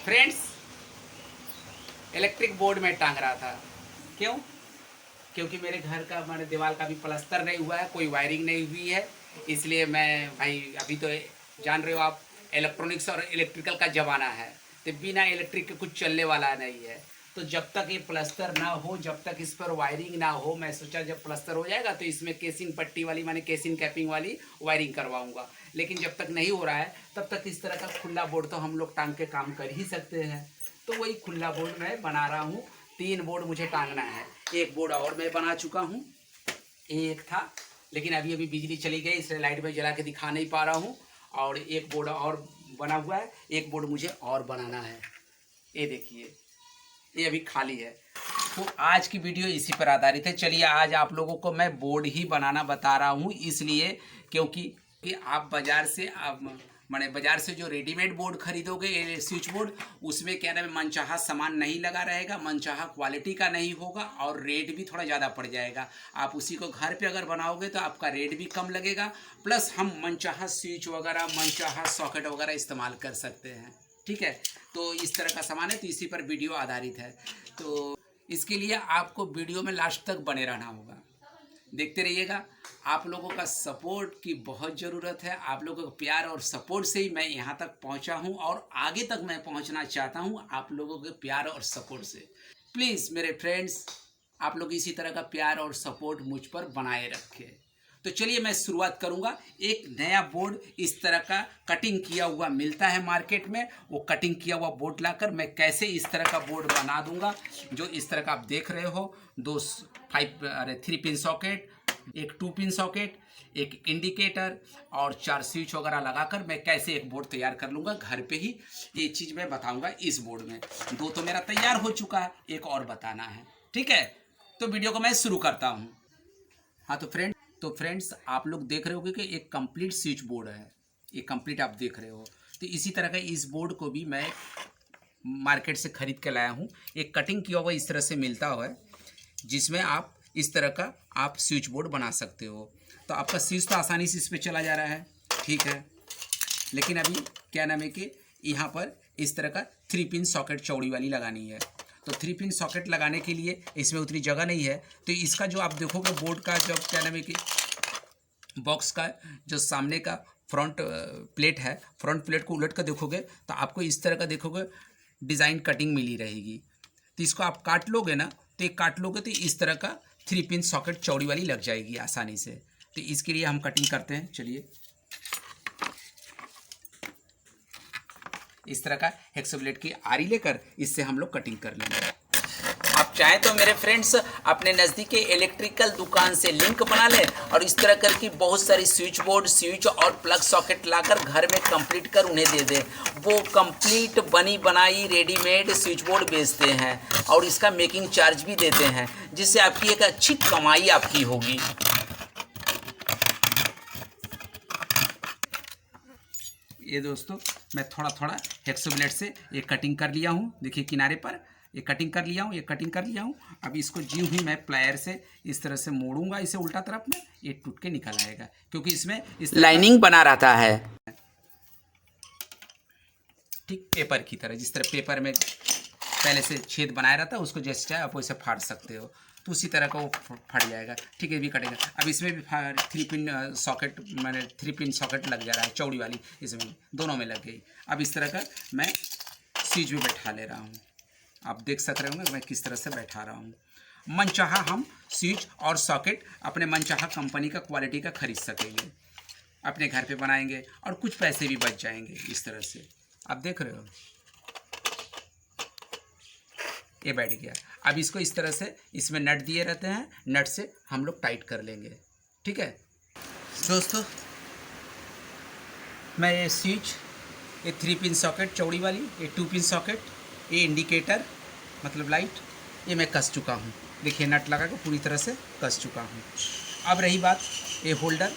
Friends, electric board में टांग रहा था। क्यों? क्योंकि मेरे घर का मैंने दीवार का भी प्लास्टर नहीं हुआ है, कोई वायरिंग नहीं हुई है। इसलिए मैं भाई अभी तो जान रहे हो आप, इलेक्ट्रॉनिक्स और इलेक्ट्रिकल का ज़माना है, तो बिना इलेक्ट्रिक के कुछ चलने वाला नहीं है। तो जब तक ये प्लास्टर ना हो, जब तक इस पर वायरिंग ना हो, मैं सोचा जब प्लास्टर हो जाएगा तो इसमें केसिंग पट्टी वाली, माने केसिंग कैपिंग वाली वायरिंग करवाऊंगा। लेकिन जब तक नहीं हो रहा है तब तक इस तरह का खुला बोर्ड तो हम लोग टांग के काम कर ही सकते हैं। तो वही खुला बोर्ड मैं बना रहा हूँ। 3 बोर्ड मुझे टांगना है। एक बोर्ड और मैं बना चुका हूँ, एक था, लेकिन अभी अभी बिजली चली गई इसलिए लाइट में जला के दिखा नहीं पा रहा हूँ। और एक बोर्ड और बना हुआ है, एक बोर्ड मुझे और बनाना है। ये देखिए, ये अभी खाली है। तो आज की वीडियो इसी पर आधारित है। चलिए आज आप लोगों को मैं बोर्ड ही बनाना बता रहा हूँ, इसलिए क्योंकि कि आप बाज़ार से माने बाज़ार से जो रेडीमेड बोर्ड खरीदोगे स्विच बोर्ड, उसमें क्या नाम है, मनचाहा सामान नहीं लगा रहेगा, मनचाहा क्वालिटी का नहीं होगा और रेट भी थोड़ा ज़्यादा पड़ जाएगा। आप उसी को घर पे अगर बनाओगे तो आपका रेट भी कम लगेगा, प्लस हम मनचाहा स्विच वगैरह, मनचाहा सॉकेट वगैरह इस्तेमाल कर सकते हैं। ठीक है, तो इस तरह का सामान है, तो इसी पर वीडियो आधारित है। तो इसके लिए आपको वीडियो में लास्ट तक बने रहना होगा, देखते रहिएगा। आप लोगों का सपोर्ट की बहुत ज़रूरत है। आप लोगों का प्यार और सपोर्ट से ही मैं यहाँ तक पहुँचा हूँ और आगे तक मैं पहुँचना चाहता हूँ, आप लोगों के प्यार और सपोर्ट से। प्लीज़ मेरे फ्रेंड्स, आप लोग इसी तरह का प्यार और सपोर्ट मुझ पर बनाए रखें। तो चलिए मैं शुरुआत करूंगा। एक नया बोर्ड इस तरह का कटिंग किया हुआ मिलता है मार्केट में, वो कटिंग किया हुआ बोर्ड लाकर मैं कैसे इस तरह का बोर्ड बना दूंगा। जो इस तरह का आप देख रहे हो, 3 पिन सॉकेट, एक 2 पिन सॉकेट, एक इंडिकेटर और 4 स्विच वगैरह लगाकर मैं कैसे एक बोर्ड तैयार कर लूँगा घर पे ही। ये चीज़ मैं बताऊँगा इस बोर्ड में। 2 तो मेरा तैयार हो चुका है, एक और बताना है। ठीक है, तो वीडियो को मैं शुरू करता हूँ। हाँ तो फ्रेंड्स आप लोग देख रहे होगे कि एक कंप्लीट स्विच बोर्ड है, ये कंप्लीट आप देख रहे हो। तो इसी तरह का इस बोर्ड को भी मैं मार्केट से ख़रीद के लाया हूँ। एक कटिंग किया हुआ इस तरह से मिलता हुआ है, जिसमें आप इस तरह का आप स्विच बोर्ड बना सकते हो। तो आपका स्विच तो आसानी से इस पर चला जा रहा है, ठीक है। लेकिन अभी क्या नाम है कि यहाँ पर इस तरह का 3 पिन सॉकेट चौड़ी वाली लगानी है। तो 3 पिन सॉकेट लगाने के लिए इसमें उतनी जगह नहीं है, तो इसका जो आप देखोगे बोर्ड का जो क्या नाम है कि बॉक्स का जो सामने का फ्रंट प्लेट है, फ्रंट प्लेट को उलट कर देखोगे तो आपको इस तरह का देखोगे डिज़ाइन कटिंग मिली रहेगी। तो इसको आप काट लोगे ना, तो एक काट लोगे तो इस तरह का 3 पिन सॉकेट चौड़ी वाली लग जाएगी आसानी से। तो इसके लिए हम कटिंग करते हैं। चलिए, इस तरह का हेक्सो ब्लेड की आरी लेकर इससे हम लोग कटिंग कर लेंगे। आप चाहें तो मेरे फ्रेंड्स अपने नज़दीक के इलेक्ट्रिकल दुकान से लिंक बना लें और इस तरह करके बहुत सारी स्विच बोर्ड, स्विच और प्लग सॉकेट लाकर घर में कंप्लीट कर उन्हें दे दें। वो कंप्लीट बनी बनाई रेडीमेड स्विच बोर्ड बेचते हैं और इसका मेकिंग चार्ज भी देते हैं, जिससे आपकी एक अच्छी कमाई आपकी होगी। ये दोस्तों मैं थोड़ा थोड़ा हेक्सो ब्लेड से ये कटिंग कर लिया हूँ। देखिए किनारे पर ये कटिंग कर लिया हूँ, ये कटिंग कर लिया हूँ। अब इसको ज्यों ही मैं प्लायर से इस तरह से मोड़ूंगा इसे उल्टा तरफ में, ये टूट के निकल आएगा, क्योंकि इसमें इस लाइनिंग बना रहता है, ठीक पेपर की तरह। जिस तरह पेपर में पहले से छेद बनाया रहता है, उसको जैसे चाहे आप वैसे फाड़ सकते हो, तो उसी तरह का वो फट जाएगा। ठीक है, भी कटेगा। अब इसमें भी 3 पिन सॉकेट, मैंने 3 पिन सॉकेट लग जा रहा है चौड़ी वाली, इसमें दोनों में लग गई। अब इस तरह का मैं स्विच में बैठा ले रहा हूँ। आप देख सक रहे होंगे मैं किस तरह से बैठा रहा हूँ। मनचाहा हम स्विच और सॉकेट अपने मनचाहा कंपनी का क्वालिटी का खरीद सकेंगे, अपने घर पे बनाएंगे और कुछ पैसे भी बच जाएंगे इस तरह से। आप देख रहे हो ये बैठ गया। अब इसको इस तरह से, इसमें नट दिए रहते हैं, नट से हम लोग टाइट कर लेंगे। ठीक है दोस्तों, मैं ये स्विच, ये 3 पिन सॉकेट चौड़ी वाली, ये 2 पिन सॉकेट, ये इंडिकेटर मतलब लाइट, ये मैं कस चुका हूँ। देखिए नट लगा के पूरी तरह से कस चुका हूँ। अब रही बात ये होल्डर,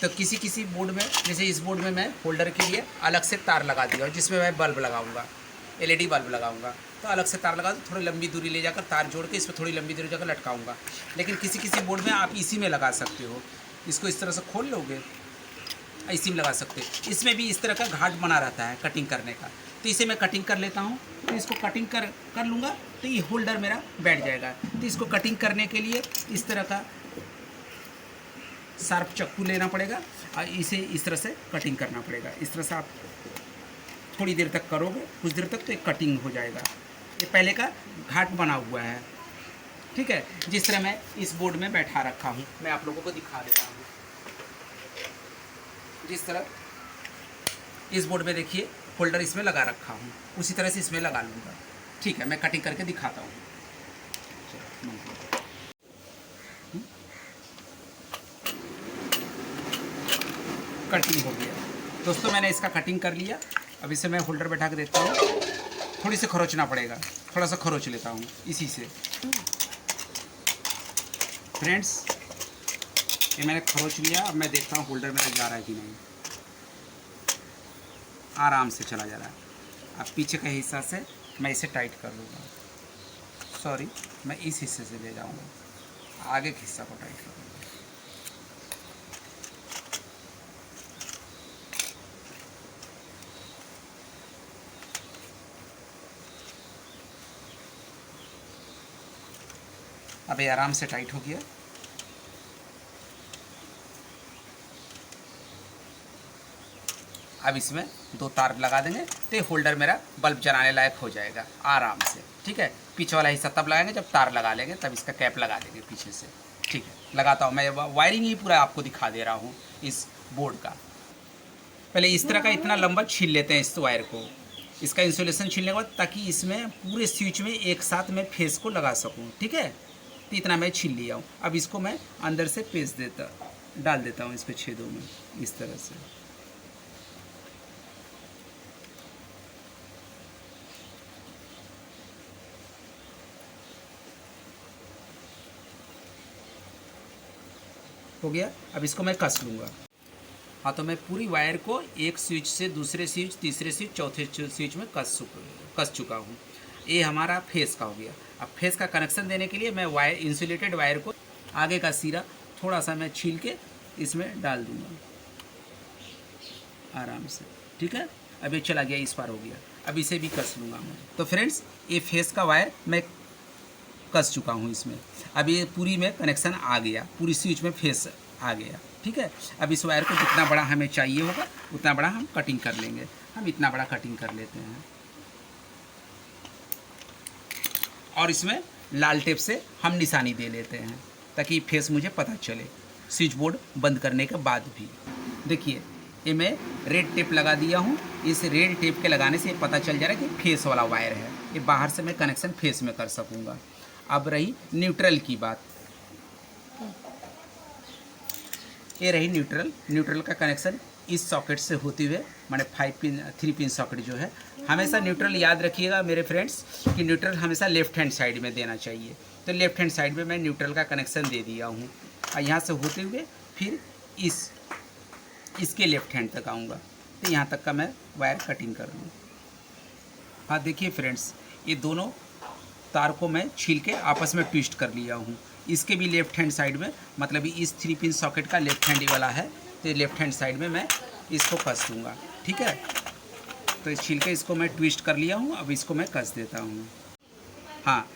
तो किसी बोर्ड में, जैसे इस बोर्ड में मैं होल्डर के लिए अलग से तार लगा दिया, जिसमें मैं बल्ब लगाऊंगा, LED बल्ब लगाऊंगा। तो अलग से तार लगा दो, थोड़ी लंबी दूरी ले जाकर तार जोड़ के इस पर थोड़ी लंबी दूरी जाकर लटकाऊंगा। लेकिन किसी बोर्ड में आप इसी में लगा सकते हो। इसको इस तरह से खोल लोगे, ऐसे में लगा सकते हैं। इसमें भी इस तरह का घाट बना रहता है कटिंग करने का, तो इसे मैं कटिंग कर लेता हूँ। तो इसको कटिंग कर लूँगा तो ये होल्डर मेरा बैठ जाएगा। तो इसको कटिंग करने के लिए इस तरह का शार्प चाकू लेना पड़ेगा और इसे इस तरह से कटिंग करना पड़ेगा। इस तरह से आप थोड़ी देर तक करोगे, कुछ देर तक, तो एक कटिंग हो जाएगा। ये पहले का घाट बना हुआ है, ठीक है। जिस तरह मैं इस बोर्ड में बैठा रखा हूँ, मैं आप लोगों को दिखा दे रहा हूँ। जिस तरह इस बोर्ड में देखिए होल्डर इसमें लगा रखा हूँ, उसी तरह से इसमें लगा लूँगा। ठीक है, मैं कटिंग करके दिखाता हूँ। कटिंग हो गया दोस्तों, मैंने इसका कटिंग कर लिया। अब इसे मैं होल्डर बैठा के देता हूँ। थोड़ी सी खरोचना पड़ेगा, थोड़ा सा खरोच लेता हूँ इसी से। फ्रेंड्स, ये मैंने खरोच लिया। अब मैं देखता हूँ होल्डर मेरा जा रहा है कि नहीं। आराम से चला जा रहा है। अब पीछे का हिस्सा से मैं इसे टाइट कर लूँगा। सॉरी, मैं इस हिस्से से ले जाऊँगा, आगे के हिस्सा को टाइट कर लूँगा। अब ये आराम से टाइट हो गया। अब इसमें 2 तार लगा देंगे तो ये होल्डर मेरा बल्ब जलाने लायक हो जाएगा आराम से, ठीक है। पीछे वाला हिस्सा तब लगाएंगे जब तार लगा लेंगे, तब इसका कैप लगा देंगे पीछे से, ठीक है। लगाता हूँ मैं, वायरिंग ही पूरा आपको दिखा दे रहा हूँ इस बोर्ड का। पहले इस तरह का इतना लंबा छील लेते हैं इस वायर को, इसका इंसुलेशन छीलने के बाद, ताकि इसमें पूरे स्विच में एक साथ मैं फेस को लगा सकूँ, ठीक है। तो इतना मैं छील लिया हूँ। अब इसको मैं अंदर से पेस्ट डाल देता हूँ इसके छेदों में, इस तरह से। हो गया। अब इसको मैं कस लूँगा। हाँ, तो मैं पूरी वायर को एक स्विच से दूसरे स्विच, तीसरे स्विच, चौथे स्विच में कस चुका हूँ। ये हमारा फेस का हो गया। अब फेस का कनेक्शन देने के लिए मैं वायर, इंसुलेटेड वायर को आगे का सिरा थोड़ा सा मैं छील के इसमें डाल दूँगा आराम से, ठीक है। अब ये चला गया, इस पार हो गया। अब इसे भी कस लूँगा मैं। तो फ्रेंड्स, ये फेस का वायर मैं कस चुका हूँ इसमें। अब ये पूरी में कनेक्शन आ गया, पूरी स्विच में फेस आ गया, ठीक है। अब इस वायर को जितना बड़ा हमें चाहिए होगा उतना बड़ा हम कटिंग कर लेंगे। हम इतना बड़ा कटिंग कर लेते हैं और इसमें लाल टेप से हम निशानी दे लेते हैं, ताकि फेस मुझे पता चले स्विच बोर्ड बंद करने के बाद भी। देखिए, ये मैं रेड टेप लगा दिया हूँ। इस रेड टेप के लगाने से पता चल जा रहा है कि फेस वाला वायर है। ये बाहर से मैं कनेक्शन फेस में कर सकूँगा। अब रही न्यूट्रल की बात। ये रही न्यूट्रल का कनेक्शन इस सॉकेट से होते हुए, माने 3 पिन सॉकेट जो है। हमेशा न्यूट्रल याद रखिएगा मेरे फ्रेंड्स कि न्यूट्रल हमेशा लेफ्ट हैंड साइड में देना चाहिए। तो लेफ्ट हैंड साइड में मैं न्यूट्रल का कनेक्शन दे दिया हूँ और यहाँ से होते हुए फिर इसके लेफ्ट हैंड तक आऊँगा। तो यहाँ तक का मैं वायर कटिंग कर लूँ। हाँ, देखिए फ्रेंड्स, ये दोनों तार को मैं छील के आपस में ट्विस्ट कर लिया हूँ। इसके भी लेफ्ट हैंड साइड में, मतलब इस 3 पिन सॉकेट का लेफ्ट हैंड वाला है, तो लेफ्ट हैंड साइड में मैं इसको कस दूँगा, ठीक है। तो इस छील के इसको मैं ट्विस्ट कर लिया हूँ। अब इसको मैं कस देता हूँ। हाँ,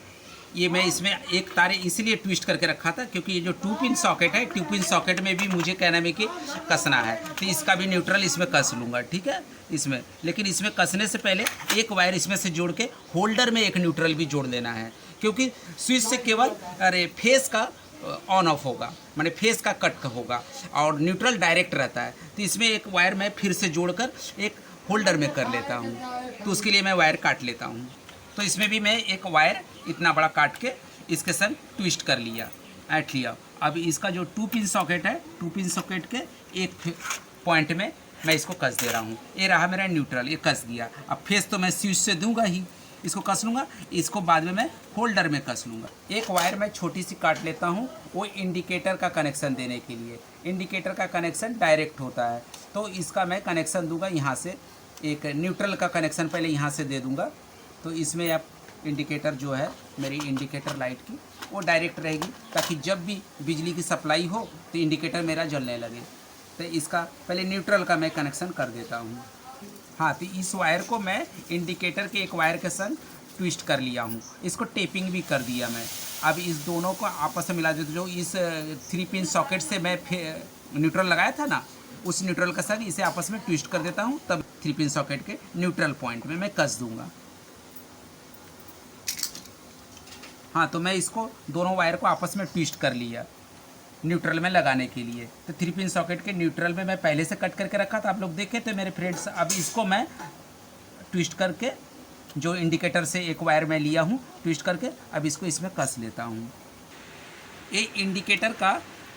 ये मैं इसमें एक तार इसलिए ट्विस्ट करके रखा था क्योंकि ये जो 2 पिन सॉकेट है, 2 पिन सॉकेट में भी मुझे कहना है कि कसना है, तो इसका भी न्यूट्रल इसमें कस लूँगा, ठीक है इसमें। लेकिन इसमें कसने से पहले एक वायर इसमें से जोड़ के होल्डर में एक न्यूट्रल भी जोड़ देना है, क्योंकि स्विच से केवल फेस का ऑन ऑफ होगा, माने फेस का कट होगा और न्यूट्रल डायरेक्ट रहता है। तो इसमें एक वायर मैं फिर से जोड़कर एक होल्डर में कर लेता हूँ। तो उसके लिए मैं वायर काट लेता हूँ। तो इसमें भी मैं एक वायर इतना बड़ा काट के इसके संग ट्विस्ट कर लिया, ऐट लिया। अब इसका जो 2 पिन सॉकेट है, 2 पिन सॉकेट के एक पॉइंट में मैं इसको कस दे रहा हूँ। ये रहा मेरा न्यूट्रल, ये कस दिया। अब फेस तो मैं स्विच से दूंगा ही, इसको कस लूँगा। इसको बाद में मैं होल्डर में कस लूँगा। एक वायर मैं छोटी सी काट लेता हूँ, वो इंडिकेटर का कनेक्शन देने के लिए। इंडिकेटर का कनेक्शन डायरेक्ट होता है, तो इसका मैं कनेक्शन दूंगा यहाँ से। एक न्यूट्रल का कनेक्शन पहले यहाँ से दे दूँगा। तो इसमें आप इंडिकेटर जो है, मेरी इंडिकेटर लाइट की, वो डायरेक्ट रहेगी, ताकि जब भी बिजली की सप्लाई हो तो इंडिकेटर मेरा जलने लगे। तो इसका पहले न्यूट्रल का मैं कनेक्शन कर देता हूँ। हाँ, तो इस वायर को मैं इंडिकेटर के एक वायर के संग ट्विस्ट कर लिया हूँ, इसको टेपिंग भी कर दिया मैं। अब इस दोनों को आपस में मिला देता, जो इस 3 पिन सॉकेट से मैं न्यूट्रल लगाया था ना, उस न्यूट्रल के संग इसे आपस में ट्विस्ट कर देता हूँ, तब 3 पिन सॉकेट के न्यूट्रल पॉइंट में मैं कस दूंगा। हाँ, तो मैं इसको दोनों वायर को आपस में ट्विस्ट कर लिया न्यूट्रल में लगाने के लिए। तो 3 पिन सॉकेट के न्यूट्रल में मैं पहले से कट करके रखा था, आप लोग देखे थे मेरे फ्रेंड्स। अब इसको मैं ट्विस्ट करके, जो इंडिकेटर से एक वायर मैं लिया हूँ ट्विस्ट करके, अब इसको इसमें कस लेता हूँ। ये इंडिकेटर का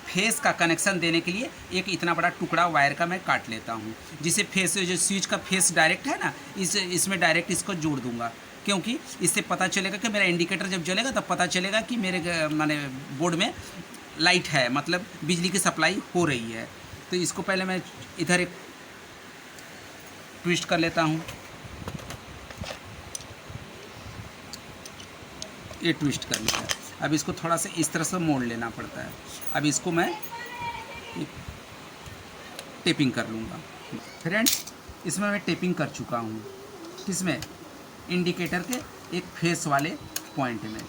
फेस का कनेक्शन देने के लिए एक इतना बड़ा टुकड़ा वायर का मैं काट लेता हूँ, जिसे फेस, जो स्विच का फेस डायरेक्ट है ना, इसमें डायरेक्ट इसको जोड़ दूंगा, क्योंकि इससे पता चलेगा कि मेरा इंडिकेटर जब जलेगा तब पता चलेगा कि मेरे माने बोर्ड में लाइट है, मतलब बिजली की सप्लाई हो रही है। तो इसको पहले मैं इधर एक ट्विस्ट कर लेता हूँ, ये ट्विस्ट कर लिया। अब इसको थोड़ा सा इस तरह से मोड़ लेना पड़ता है। अब इसको मैं टेपिंग कर लूँगा। फ्रेंड्स, इसमें मैं टेपिंग कर चुका हूँ, किसमें, इंडिकेटर के एक फेस वाले पॉइंट में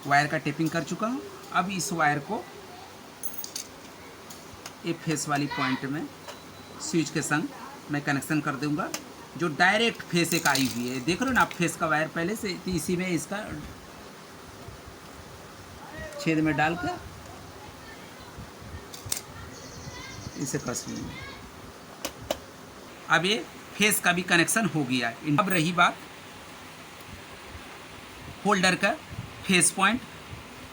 वायर का टेपिंग कर चुका हूँ। अब इस वायर को एक फेस वाली पॉइंट में स्विच के संग मैं कनेक्शन कर दूंगा, जो डायरेक्ट फेस एक आई हुई है, देख रहे हो ना आप फेस का वायर पहले से, तो इसी में इसका छेद में डाल कर इसे कस लूँगा। अब ये फेस का भी कनेक्शन हो गया है। अब रही बात होल्डर का face point,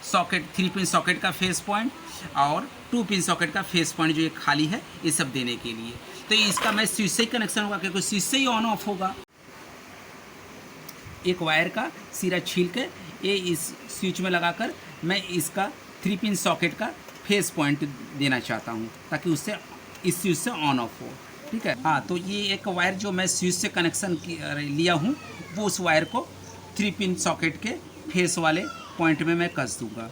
socket 3 pin socket का फेस पॉइंट और 2 पिन सॉकेट का फेस पॉइंट जो एक खाली है, ये सब देने के लिए। तो इसका मैं स्विच से ही कनेक्शन होगा, क्योंकि स्विच से ही ऑन ऑफ होगा। एक वायर का सिरा छील के ये इस स्विच में लगाकर मैं इसका 3 पिन सॉकेट का फेस पॉइंट देना चाहता हूँ, ताकि उससे इस स्विच से ऑन ऑफ हो। ठीक है। हाँ, तो ये एक वायर जो मैं स्विच से कनेक्शन लिया हूँ, वो उस वायर को 3 पिन सॉकेट के फेस वाले पॉइंट में मैं कस दूंगा।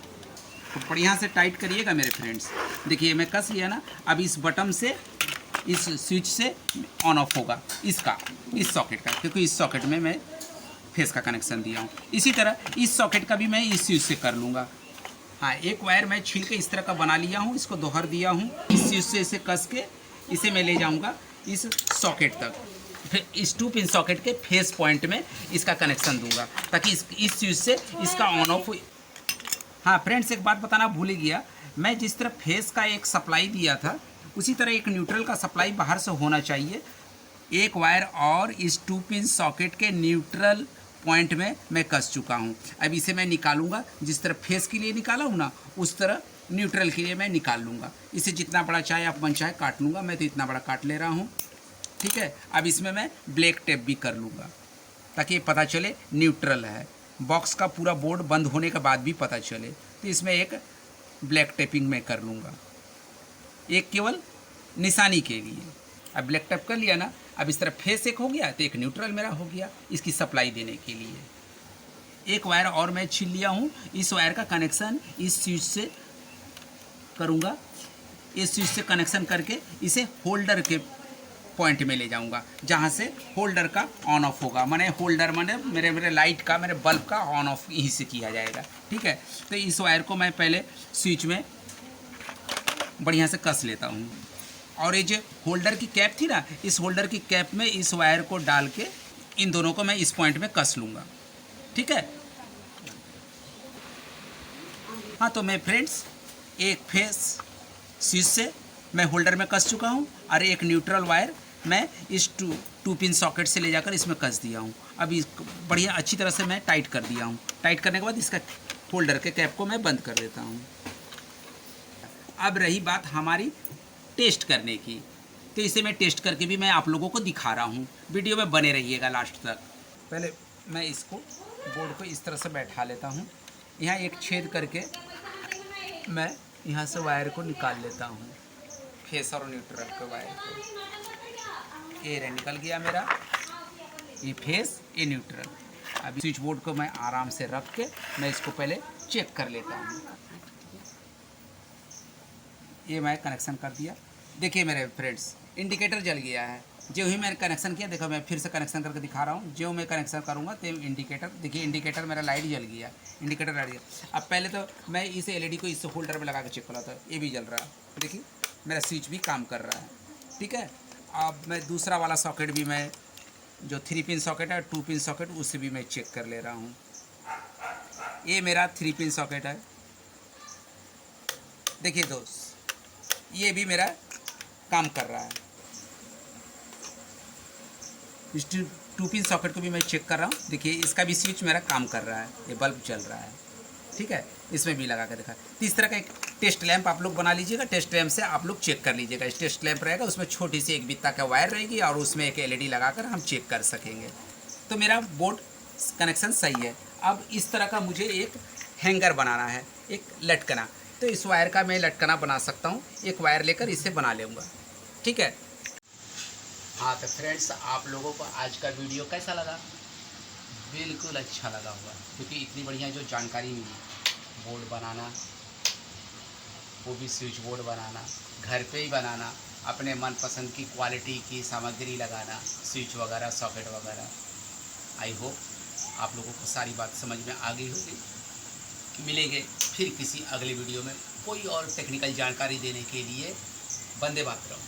तो बढ़िया से टाइट करिएगा मेरे फ्रेंड्स। देखिए मैं कस लिया ना, अब इस बटन से, इस स्विच से ऑन ऑफ होगा इसका, इस सॉकेट का, क्योंकि इस सॉकेट में मैं फेस का कनेक्शन दिया हूँ। इसी तरह इस सॉकेट का भी मैं इस स्विच से कर लूँगा। हाँ, एक वायर मैं छील के इस तरह का बना लिया हूँ, इसको दोहर दिया हूँ, इस स्विच से इसे कस के इसे मैं ले जाऊँगा इस सॉकेट तक, फिर इस 2 पिन सॉकेट के फेस पॉइंट में इसका कनेक्शन दूंगा, ताकि इस स्विच से इसका ऑन ऑफ। हाँ फ्रेंड्स, एक बात बताना भूल ही गया, मैं जिस तरह फेस का एक सप्लाई दिया था, उसी तरह एक न्यूट्रल का सप्लाई बाहर से होना चाहिए। एक वायर और इस 2 पिन सॉकेट के न्यूट्रल पॉइंट में मैं कस चुका हूँ। अब इसे मैं निकालूंगा, जिस तरह फेस के लिए निकाला हूँ ना, उस तरह न्यूट्रल के लिए मैं निकाल लूँगा। इसे जितना बड़ा चाहे आप मन चाहे काट लूँगा, मैं तो इतना बड़ा काट ले रहा हूँ। ठीक है। अब इसमें मैं ब्लैक टेप भी कर लूँगा, ताकि ये पता चले न्यूट्रल है, बॉक्स का पूरा बोर्ड बंद होने के बाद भी पता चले। तो इसमें एक ब्लैक टेपिंग मैं कर लूँगा, एक केवल निशानी के लिए। अब ब्लैक टेप कर लिया ना, अब इस तरह फेस एक हो गया, तो एक न्यूट्रल मेरा हो गया इसकी सप्लाई देने के लिए। एक वायर और मैं छील लिया हूँ, इस वायर का कनेक्शन इस स्विच से करूँगा, इस स्विच से कनेक्शन करके इसे होल्डर के पॉइंट में ले जाऊंगा, जहां से होल्डर का ऑन ऑफ होगा। माने होल्डर माने मेरे लाइट का, मेरे बल्ब का ऑन ऑफ यहीं से किया जाएगा। ठीक है। तो इस वायर को मैं पहले स्विच में बढ़िया से कस लेता हूँ, और ये जो होल्डर की कैप थी ना, इस होल्डर की कैप में इस वायर को डाल के इन दोनों को मैं इस पॉइंट में कस लूँगा। ठीक है। हाँ, तो मैं फ्रेंड्स एक फेस स्विच से मैं होल्डर में कस चुका हूँ, और एक न्यूट्रल वायर मैं इस 2 पिन सॉकेट से ले जाकर इसमें कस दिया हूँ। अब इस बढ़िया अच्छी तरह से मैं टाइट कर दिया हूँ। टाइट करने के बाद इसका होल्डर के कैप को मैं बंद कर देता हूँ। अब रही बात हमारी टेस्ट करने की, तो इसे मैं टेस्ट करके भी मैं आप लोगों को दिखा रहा हूँ। वीडियो में बने रहिएगा लास्ट तक। पहले मैं इसको बोर्ड को इस तरह से बैठा लेता हूँ, यहाँ एक छेद करके मैं यहाँ से वायर को निकाल लेता हूँ, फेस और न्यूट्रल के वायर को। ये निकल गया मेरा, ये फेस, ये न्यूट्रल। अभी स्विच बोर्ड को मैं आराम से रख के मैं इसको पहले चेक कर लेता हूँ। ये मैं कनेक्शन कर दिया। देखिए मेरे फ्रेंड्स, इंडिकेटर जल गया है। जो ही मैंने कनेक्शन किया, देखो मैं फिर से कनेक्शन करके दिखा रहा हूँ। जो मैं कनेक्शन करूँगा तो इंडिकेटर, देखिए इंडिकेटर मेरा लाइट जल गया, इंडिकेटर लाइट गया। अब पहले तो मैं इस एलईडी को इस होल्डर में लगा के चेक कर रहा था, ये भी जल रहा है। देखिए मेरा स्विच भी काम कर रहा है, ठीक है। अब मैं दूसरा वाला सॉकेट भी, मैं जो 3 पिन सॉकेट है, 2 पिन सॉकेट, उससे भी मैं चेक कर ले रहा हूँ। ये मेरा 3 पिन सॉकेट है। देखिए दोस्त, ये भी मेरा काम कर रहा है। इस 2 पिन सॉकेट को भी मैं चेक कर रहा हूँ। देखिए इसका भी स्विच मेरा काम कर रहा है, ये बल्ब चल रहा है, ठीक है। इसमें भी लगा कर देखा। तो इस तरह का एक टेस्ट लैंप आप लोग बना लीजिएगा। टेस्ट लैंप से आप लोग चेक कर लीजिएगा। इस टेस्ट लैंप रहेगा, उसमें छोटी सी एक बित्ता का वायर रहेगी और उसमें एक एलईडी लगाकर हम चेक कर सकेंगे। तो मेरा बोर्ड कनेक्शन सही है। अब इस तरह का मुझे एक हैंगर बनाना है, एक लटकना। तो इस वायर का मैं लटकना बना सकता हूँ, एक वायर लेकर इसे बना लूँगा, ठीक है। हाँ तो फ्रेंड्स, आप लोगों को आज का वीडियो कैसा लगा? बिल्कुल अच्छा लगा होगा, क्योंकि इतनी बढ़िया जो जानकारी मिली। बोर्ड बनाना, वो भी स्विच बोर्ड बनाना, घर पे ही बनाना, अपने मनपसंद की क्वालिटी की सामग्री लगाना, स्विच वगैरह, सॉकेट वगैरह। आई होप आप लोगों को सारी बात समझ में आ गई होगी। मिलेंगे फिर किसी अगले वीडियो में कोई और टेक्निकल जानकारी देने के लिए। वंदे मातरम।